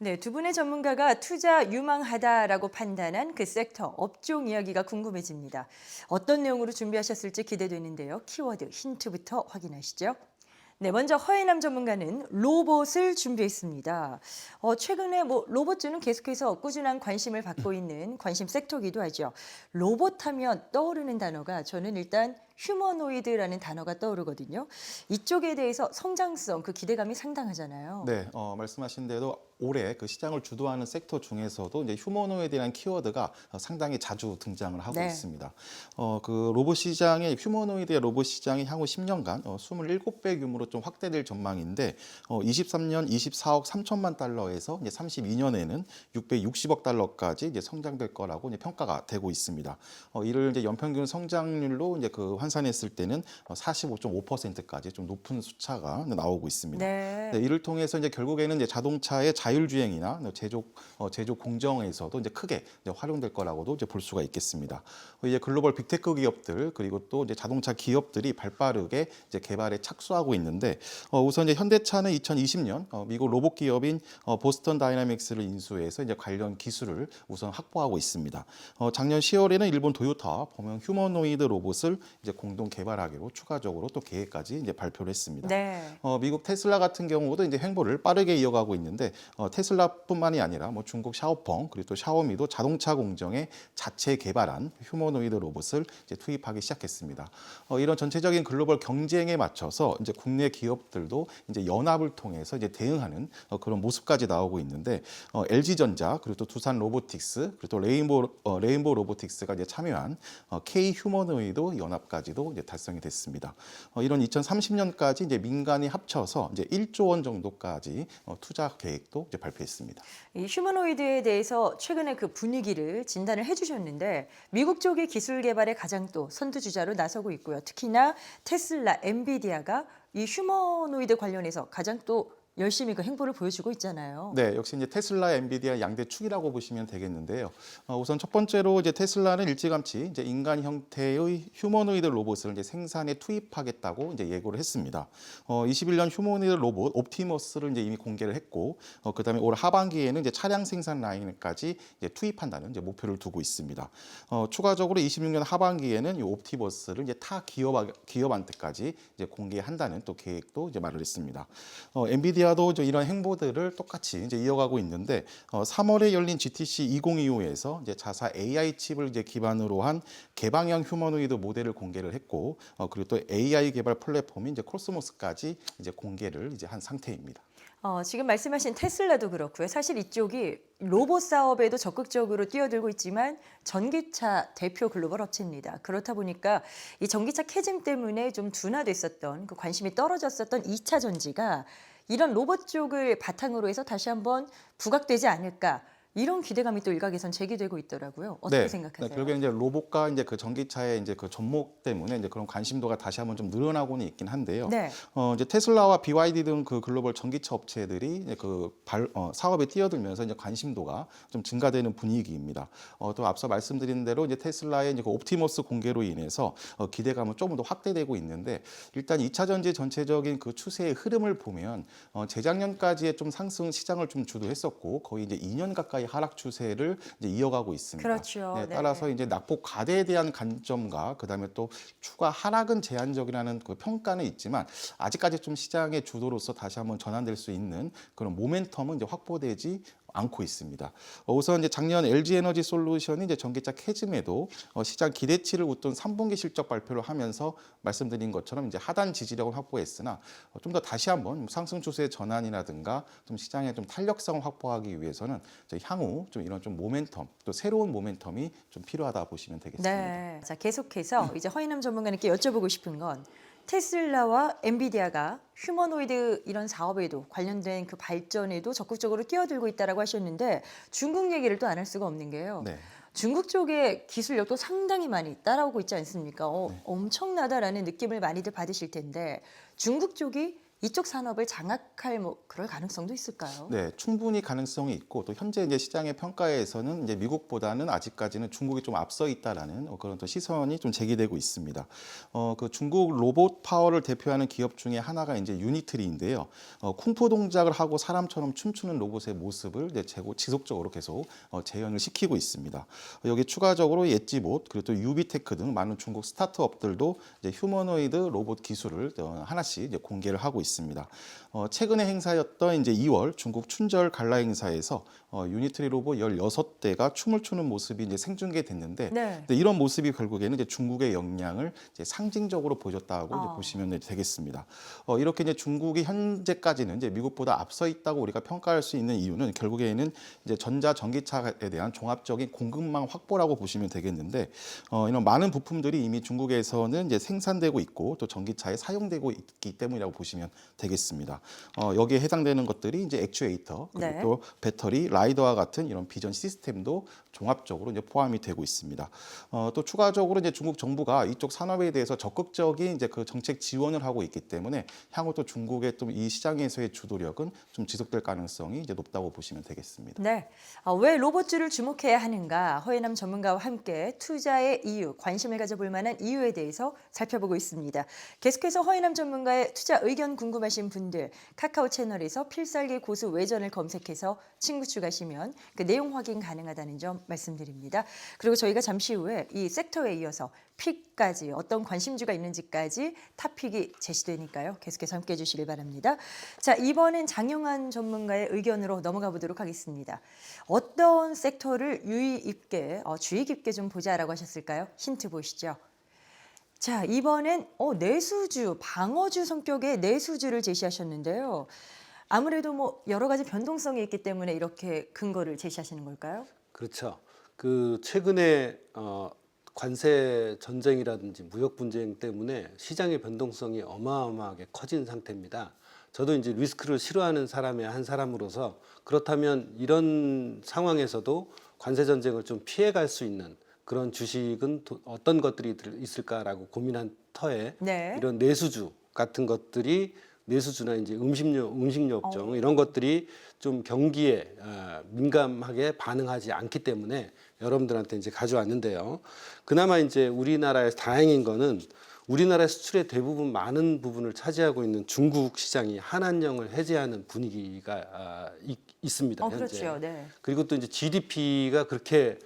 네, 두 분의 전문가가 투자 유망하다라고 판단한 그 섹터, 업종 이야기가 궁금해집니다. 어떤 내용으로 준비하셨을지 기대되는데요. 키워드 힌트부터 확인하시죠. 네, 먼저 허예남 전문가는 로봇을 준비했습니다. 최근에 로봇주는 계속해서 꾸준한 관심을 받고 있는 관심 섹터기도 하죠. 로봇 하면 떠오르는 단어가 저는 일단 휴머노이드라는 단어가 떠오르거든요. 이쪽에 대해서 성장성, 그 기대감이 상당하잖아요. 네, 말씀하신 대로 올해 그 시장을 주도하는 섹터 중에서도 이제 휴머노이드라는 키워드가 상당히 자주 등장을 하고 네. 있습니다. 그 로봇 시장의 휴머노이드의 로봇 시장이 향후 10년간 27배 규모로 좀 확대될 전망인데 23년 24억 3천만 달러에서 이제 32년에는 660억 달러까지 이제 성장될 거라고 이제 평가가 되고 있습니다. 이를 이제 연평균 성장률로 이제 그 환산했을 때는 45.5%까지 좀 높은 숫자가 나오고 있습니다. 네. 네, 이를 통해서 이제 결국에는 이제 자동차의 자율주행이나 제조 공정에서도 이제 크게 이제 활용될 거라고도 이제 볼 수가 있겠습니다. 이제 글로벌 빅테크 기업들 그리고 또 이제 자동차 기업들이 발빠르게 이제 개발에 착수하고 있는데 우선 이제 현대차는 2020년 미국 로봇 기업인 보스턴 다이나믹스를 인수해서 이제 관련 기술을 우선 확보하고 있습니다. 작년 10월에는 일본 도요타 범용 휴머노이드 로봇을 이제 공동 개발하기로 추가적으로 또 계획까지 이제 발표를 했습니다. 네. 미국 테슬라 같은 경우도 이제 행보를 빠르게 이어가고 있는데 테슬라뿐만이 아니라 뭐 중국 샤오펑 그리고 또 샤오미도 자동차 공정에 자체 개발한 휴머노이드 로봇을 이제 투입하기 시작했습니다. 이런 전체적인 글로벌 경쟁에 맞춰서 이제 국내 기업들도 이제 연합을 통해서 이제 대응하는 그런 모습까지 나오고 있는데 LG전자 그리고 또 두산 로보틱스 그리고 또 레인보우 로보틱스가 이제 참여한 K 휴머노이드 연합까지도 이제 달성이 됐습니다. 이런 2030년까지 이제 민간이 합쳐서 이제 1조 원 정도까지 투자 계획도 이제 발표했습니다. 이 휴머노이드에 대해서 최근에 그 분위기를 진단을 해주셨는데 미국 쪽이 기술 개발에 가장 또 선두주자로 나서고 있고요. 특히나 테슬라, 엔비디아가 이 휴머노이드 관련해서 가장 또 열심히 그 행보를 보여주고 있잖아요. 네, 역시 이제 테슬라, 엔비디아 양대 축이라고 보시면 되겠는데요. 우선 첫 번째로 이제 테슬라는 일찌감치 이제 인간 형태의 휴머노이드 로봇을 이제 생산에 투입하겠다고 이제 예고를 했습니다. 21년 휴머노이드 로봇 옵티머스를 이제 이미 공개를 했고, 그다음에 올 하반기에는 이제 차량 생산 라인까지 이제 투입한다는 이제 목표를 두고 있습니다. 추가적으로 26년 하반기에는 이 옵티머스를 이제 타 기업한테까지 이제 공개한다는 또 계획도 이제 말을 했습니다. 엔비디아도 이런 행보들을 똑같이 이제 이어가고 있는데 3월에 열린 GTC 2025에서 이제 자사 AI 칩을 이제 기반으로 한 개방형 휴머노이드 모델을 공개를 했고 그리고 또 AI 개발 플랫폼인 이제 코스모스까지 이제 공개를 이제 한 상태입니다. 지금 말씀하신 테슬라도 그렇고요. 사실 이쪽이 로봇 사업에도 적극적으로 뛰어들고 있지만 전기차 대표 글로벌 업체입니다. 그렇다 보니까 이 전기차 캐즘 때문에 좀 둔화됐었던 그 관심이 떨어졌었던 2차 전지가 이런 로봇 쪽을 바탕으로 해서 다시 한번 부각되지 않을까. 이런 기대감이 또 일각에선 제기되고 있더라고요. 어떻게 네, 생각하세요? 결국에 이제 로봇과 이제 그 전기차의 이제 그 접목 때문에 이제 그런 관심도가 다시 한번 좀 늘어나고는 있긴 한데요. 네. 이제 테슬라와 BYD 등 그 글로벌 전기차 업체들이 이제 사업에 뛰어들면서 이제 관심도가 좀 증가되는 분위기입니다. 또 앞서 말씀드린 대로 이제 테슬라의 이제 그 옵티머스 공개로 인해서 기대감은 조금 더 확대되고 있는데 일단 2차 전지 전체적인 그 추세의 흐름을 보면 재작년까지의 좀 상승 시장을 좀 주도했었고 거의 이제 2년 가까이 하락 추세를 이제 이어가고 있습니다. 그렇죠. 네, 네. 따라서 이제 낙폭 과대에 대한 관점과 그다음에 또 추가 하락은 제한적이라는 그 평가는 있지만 아직까지 좀 시장의 주도로서 다시 한번 전환될 수 있는 그런 모멘텀은 이제 확보되지 않고 있습니다. 우선 이제 작년 LG 에너지 솔루션이 이제 전기차 캐즘에도 시장 기대치를 웃돈 3분기 실적 발표를 하면서 말씀드린 것처럼 이제 하단 지지력을 확보했으나 좀 더 다시 한번 상승 추세의 전환이라든가 좀 시장의 좀 탄력성을 확보하기 위해서는 향후 좀 이런 좀 모멘텀 또 새로운 모멘텀이 좀 필요하다 보시면 되겠습니다. 네. 자, 계속해서 이제 허인남 전문가님께 여쭤보고 싶은 건 테슬라와 엔비디아가 휴머노이드 이런 사업에도 관련된 그 발전에도 적극적으로 뛰어들고 있다라고 하셨는데 중국 얘기를 또 안 할 수가 없는 게요. 네. 중국 쪽의 기술력도 상당히 많이 따라오고 있지 않습니까? 엄청나다라는 느낌을 많이들 받으실 텐데 중국 쪽이 이쪽 산업을 장악할 뭐 그럴 가능성도 있을까요? 네, 충분히 가능성이 있고 또 현재 이제 시장의 평가에서는 이제 미국보다는 아직까지는 중국이 좀 앞서 있다라는 그런 또 시선이 좀 제기되고 있습니다. 그 중국 로봇 파워를 대표하는 기업 중에 하나가 이제 유니트리인데요. 쿵푸 동작을 하고 사람처럼 춤추는 로봇의 모습을 이제 지속적으로 계속 재현을 시키고 있습니다. 여기 추가적으로 엣지봇 그리고 또 유비테크 등 많은 중국 스타트업들도 이제 휴머노이드 로봇 기술을 하나씩 이제 공개를 하고 있습니다. 최근의 행사였던 이제 2월 중국 춘절 갈라 행사에서 유니트리 로봇 16대가 춤을 추는 모습이 이제 생중계됐는데 네. 이런 모습이 결국에는 이제 중국의 역량을 이제 상징적으로 보여줬다고 이제 아. 보시면 되겠습니다. 이렇게 이제 중국이 현재까지는 이제 미국보다 앞서 있다고 우리가 평가할 수 있는 이유는 결국에는 이제 전자 전기차에 대한 종합적인 공급망 확보라고 보시면 되겠는데 이런 많은 부품들이 이미 중국에서는 이제 생산되고 있고 또 전기차에 사용되고 있기 때문이라고 보시면 되겠습니다. 여기에 해당되는 것들이 이제 액추에이터 그리고 네. 또 배터리, 라이더와 같은 이런 비전 시스템도 종합적으로 이제 포함이 되고 있습니다. 또 추가적으로 이제 중국 정부가 이쪽 산업에 대해서 적극적인 이제 그 정책 지원을 하고 있기 때문에 향후 또 중국의 또 이 시장에서의 주도력은 좀 지속될 가능성이 이제 높다고 보시면 되겠습니다. 네. 왜 로봇주를 주목해야 하는가? 허예남 전문가와 함께 투자의 이유, 관심을 가져볼 만한 이유에 대해서 살펴보고 있습니다. 계속해서 허예남 전문가의 투자 의견 궁금하신 분들 카카오 채널에서 필살기 고수 외전을 검색해서 친구 추가하시면 그 내용 확인 가능하다는 점 말씀드립니다. 그리고 저희가 잠시 후에 이 섹터에 이어서 픽까지 어떤 관심주가 있는지까지 탑픽이 제시되니까요. 계속해서 함께해 주시길 바랍니다. 자, 이번엔 장영환 전문가의 의견으로 넘어가 보도록 하겠습니다. 어떤 섹터를 주의 깊게 좀 보자라고 하셨을까요? 힌트 보시죠. 자, 이번엔 내수주, 방어주 성격의 내수주를 제시하셨는데요. 아무래도 뭐 여러 가지 변동성이 있기 때문에 이렇게 근거를 제시하시는 걸까요? 그렇죠. 그 최근에 관세 전쟁이라든지 무역 분쟁 때문에 시장의 변동성이 어마어마하게 커진 상태입니다. 저도 이제 리스크를 싫어하는 사람의 한 사람으로서 그렇다면 이런 상황에서도 관세 전쟁을 좀 피해갈 수 있는 그런 주식은 어떤 것들이 있을까라고 고민한 터에 네. 이런 내수주 같은 것들이 내수주나 이제 음식료 업종 이런 것들이 좀 경기에 민감하게 반응하지 않기 때문에 여러분들한테 이제 가져왔는데요. 그나마 이제 우리나라에서 다행인 거는 우리나라 수출의 대부분 많은 부분을 차지하고 있는 중국 시장이 한한령을 해제하는 분위기가 있습니다. 현재. 그렇죠. 네. 그리고 또 이제 GDP가 그렇게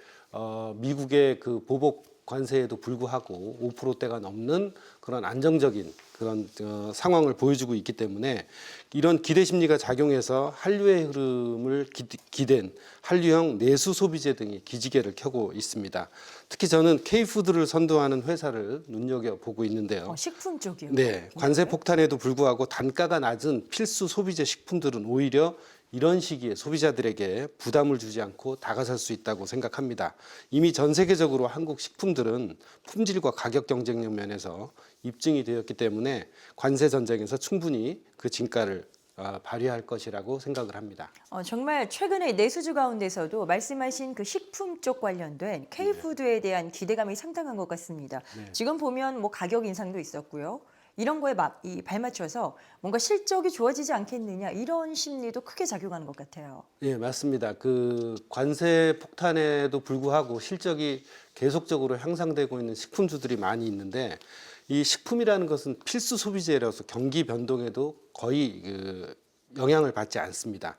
미국의 그 보복 관세에도 불구하고 5%대가 넘는 그런 안정적인 그런 상황을 보여주고 있기 때문에 이런 기대 심리가 작용해서 한류의 흐름을 기댄 한류형 내수 소비재 등이 기지개를 켜고 있습니다. 특히 저는 K푸드를 선도하는 회사를 눈여겨보고 있는데요. 식품 쪽이요. 네, 관세 폭탄에도 불구하고 단가가 낮은 필수 소비재 식품들은 오히려 이런 시기에 소비자들에게 부담을 주지 않고 다가설 수 있다고 생각합니다. 이미 전 세계적으로 한국 식품들은 품질과 가격 경쟁력 면에서 입증이 되었기 때문에 관세 전쟁에서 충분히 그 진가를 발휘할 것이라고 생각을 합니다. 정말 최근에 내수주 가운데서도 말씀하신 그 식품 쪽 관련된 K푸드에 대한 기대감이 상당한 것 같습니다. 네. 지금 보면 뭐 가격 인상도 있었고요. 이런 거에 발맞춰서 뭔가 실적이 좋아지지 않겠느냐 이런 심리도 크게 작용하는 것 같아요. 예, 맞습니다. 그 관세 폭탄에도 불구하고 실적이 계속적으로 향상되고 있는 식품주들이 많이 있는데 이 식품이라는 것은 필수 소비재라서 경기 변동에도 거의 영향을 받지 않습니다.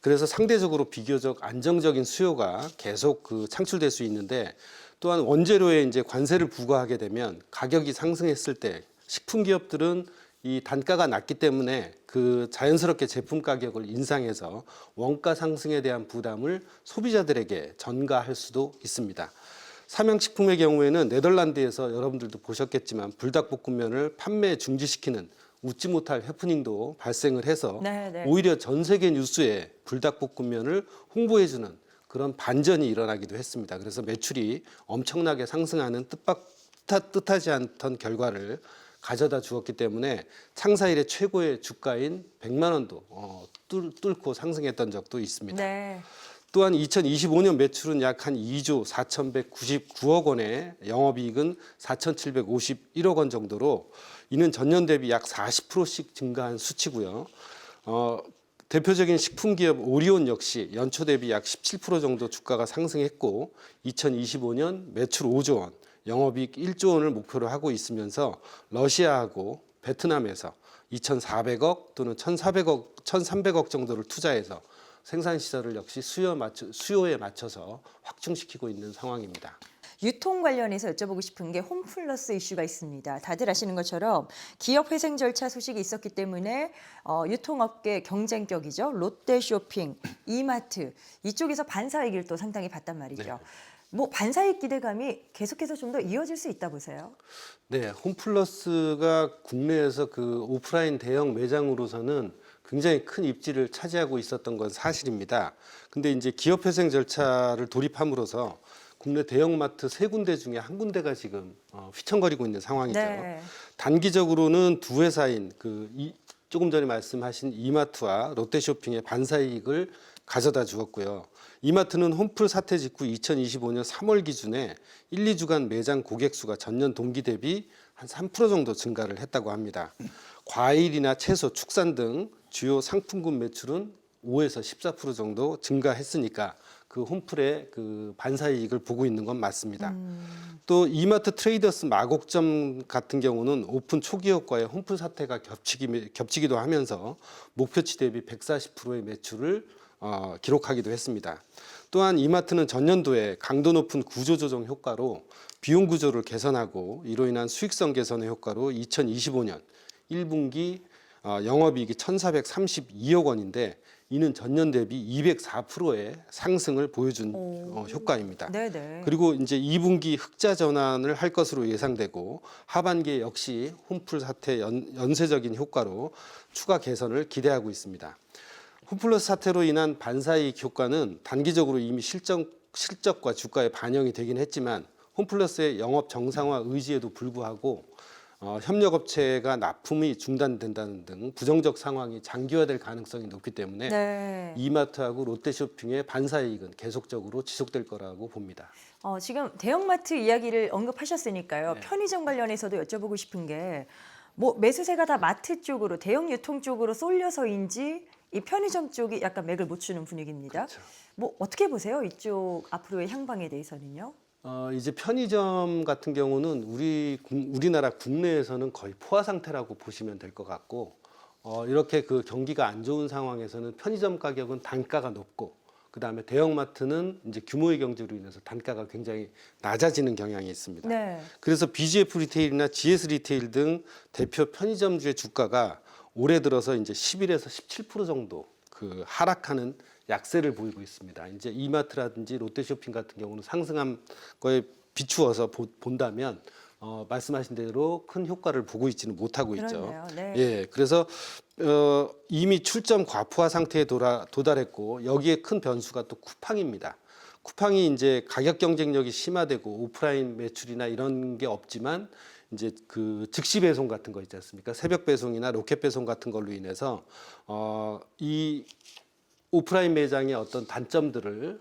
그래서 상대적으로 비교적 안정적인 수요가 계속 창출될 수 있는데 또한 원재료에 이제 관세를 부과하게 되면 가격이 상승했을 때 식품 기업들은 이 단가가 낮기 때문에 그 자연스럽게 제품 가격을 인상해서 원가 상승에 대한 부담을 소비자들에게 전가할 수도 있습니다. 삼양식품의 경우에는 네덜란드에서 여러분들도 보셨겠지만 불닭볶음면을 판매 중지시키는 웃지 못할 해프닝도 발생을 해서 네. 오히려 전 세계 뉴스에 불닭볶음면을 홍보해주는 그런 반전이 일어나기도 했습니다. 그래서 매출이 엄청나게 상승하는 뜻하지 않던 결과를 가져다 주었기 때문에 창사 이래 최고의 주가인 100만 원도 뚫고 상승했던 적도 있습니다. 네. 또한 2025년 매출은 약 한 2조 4,199억 원에 영업이익은 4,751억 원 정도로 이는 전년 대비 약 40%씩 증가한 수치고요. 대표적인 식품 기업 오리온 역시 연초 대비 약 17% 정도 주가가 상승했고 2025년 매출 5조 원, 영업이익 1조 원을 목표로 하고 있으면서 러시아하고 베트남에서 2,400억 또는 1,300억 정도를 투자해서 생산 시설을 역시 수요에 맞춰서 확충시키고 있는 상황입니다. 유통 관련해서 여쭤보고 싶은 게 홈플러스 이슈가 있습니다. 다들 아시는 것처럼 기업 회생 절차 소식이 있었기 때문에 유통업계 경쟁격이죠. 롯데쇼핑, 이마트 이쪽에서 반사이익을 또 상당히 봤단 말이죠. 네. 뭐 반사이익 기대감이 계속해서 좀 더 이어질 수 있다 보세요? 네, 홈플러스가 국내에서 그 오프라인 대형 매장으로서는 굉장히 큰 입지를 차지하고 있었던 건 사실입니다. 근데 이제 기업 회생 절차를 도입함으로써 국내 대형마트 3군데 중에 한 군데가 지금 휘청거리고 있는 상황이죠. 네. 단기적으로는 두 회사인 조금 전에 말씀하신 이마트와 롯데쇼핑의 반사이익을 가져다 주었고요. 이마트는 홈플 사태 직후 2025년 3월 기준에 1, 2주간 매장 고객 수가 전년 동기 대비 한 3% 정도 증가를 했다고 합니다. 과일이나 채소, 축산 등 주요 상품군 매출은 5에서 14% 정도 증가했으니까 그 홈플의 그 반사이익을 보고 있는 건 맞습니다. 또 이마트 트레이더스 마곡점 같은 경우는 오픈 초기 효과에 홈플 사태가 겹치기도 하면서 목표치 대비 140%의 매출을 기록하기도 했습니다. 또한 이마트는 전년도에 강도 높은 구조 조정 효과로 비용 구조를 개선하고 이로 인한 수익성 개선의 효과로 2025년 1분기 영업이익이 1,432억 원인데 이는 전년 대비 204%의 상승을 보여준 효과입니다. 네네. 그리고 이제 2분기 흑자 전환을 할 것으로 예상되고 하반기에 역시 홈플 사태 연쇄적인 효과로 추가 개선을 기대하고 있습니다. 홈플러스 사태로 인한 반사이익 효과는 단기적으로 이미 실적과 주가에 반영이 되긴 했지만 홈플러스의 영업 정상화 의지에도 불구하고 협력업체가 납품이 중단된다는 등 부정적 상황이 장기화될 가능성이 높기 때문에 네. 이마트하고 롯데쇼핑의 반사이익은 계속적으로 지속될 거라고 봅니다. 지금 대형마트 이야기를 언급하셨으니까요. 네. 편의점 관련해서도 여쭤보고 싶은 게 뭐 매수세가 다 마트 쪽으로 대형 유통 쪽으로 쏠려서인지 이 편의점 쪽이 약간 맥을 못 추는 분위기입니다. 그렇죠. 뭐 어떻게 보세요? 이쪽 앞으로의 향방에 대해서는요? 이제 편의점 같은 경우는 우리나라 국내에서는 거의 포화 상태라고 보시면 될 것 같고 이렇게 그 경기가 안 좋은 상황에서는 편의점 가격은 단가가 높고 그다음에 대형마트는 이제 규모의 경제로 인해서 단가가 굉장히 낮아지는 경향이 있습니다. 네. 그래서 BGF 리테일이나 GS 리테일 등 대표 편의점주의 주가가 올해 들어서 이제 11에서 17% 정도 그 하락하는 약세를 보이고 있습니다. 이제 이마트라든지 롯데쇼핑 같은 경우는 상승한 거에 비추어서 본다면 말씀하신 대로 큰 효과를 보고 있지는 못하고 있죠. 그렇네요. 네. 예, 그래서 이미 출점 과포화 상태에 도달했고 여기에 큰 변수가 또 쿠팡입니다. 쿠팡이 이제 가격 경쟁력이 심화되고 오프라인 매출이나 이런 게 없지만 이제 그 즉시 배송 같은 거 있지 않습니까? 새벽 배송이나 로켓 배송 같은 걸로 인해서 이 오프라인 매장의 어떤 단점들을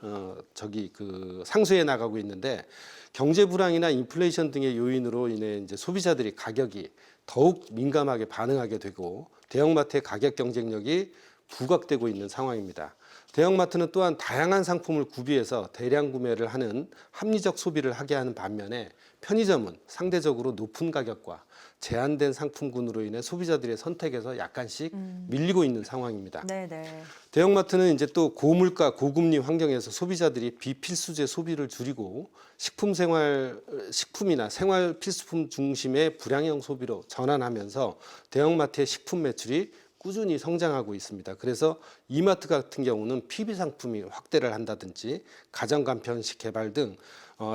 상쇄해 나가고 있는데 경제 불황이나 인플레이션 등의 요인으로 인해 이제 소비자들이 가격이 더욱 민감하게 반응하게 되고 대형마트의 가격 경쟁력이 부각되고 있는 상황입니다. 대형마트는 또한 다양한 상품을 구비해서 대량 구매를 하는 합리적 소비를 하게 하는 반면에 편의점은 상대적으로 높은 가격과 제한된 상품군으로 인해 소비자들의 선택에서 약간씩 밀리고 있는 상황입니다. 네네. 대형마트는 이제 또 고물가, 고금리 환경에서 소비자들이 비필수재 소비를 줄이고 식품이나 생활 필수품 중심의 불량형 소비로 전환하면서 대형마트의 식품 매출이 꾸준히 성장하고 있습니다. 그래서 이마트 같은 경우는 PB 상품이 확대를 한다든지 가정 간편식 개발 등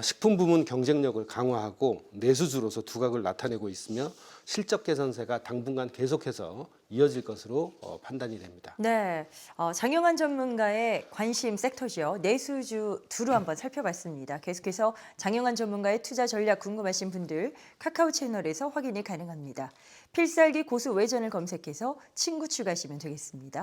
식품 부문 경쟁력을 강화하고 내수주로서 두각을 나타내고 있으며 실적 개선세가 당분간 계속해서 이어질 것으로 판단이 됩니다. 네, 장영환 전문가의 관심 섹터죠. 내수주 두루 한번 살펴봤습니다. 계속해서 장영환 전문가의 투자 전략 궁금하신 분들 카카오 채널에서 확인이 가능합니다. 필살기 고수 외전을 검색해서 친구 추가하시면 되겠습니다.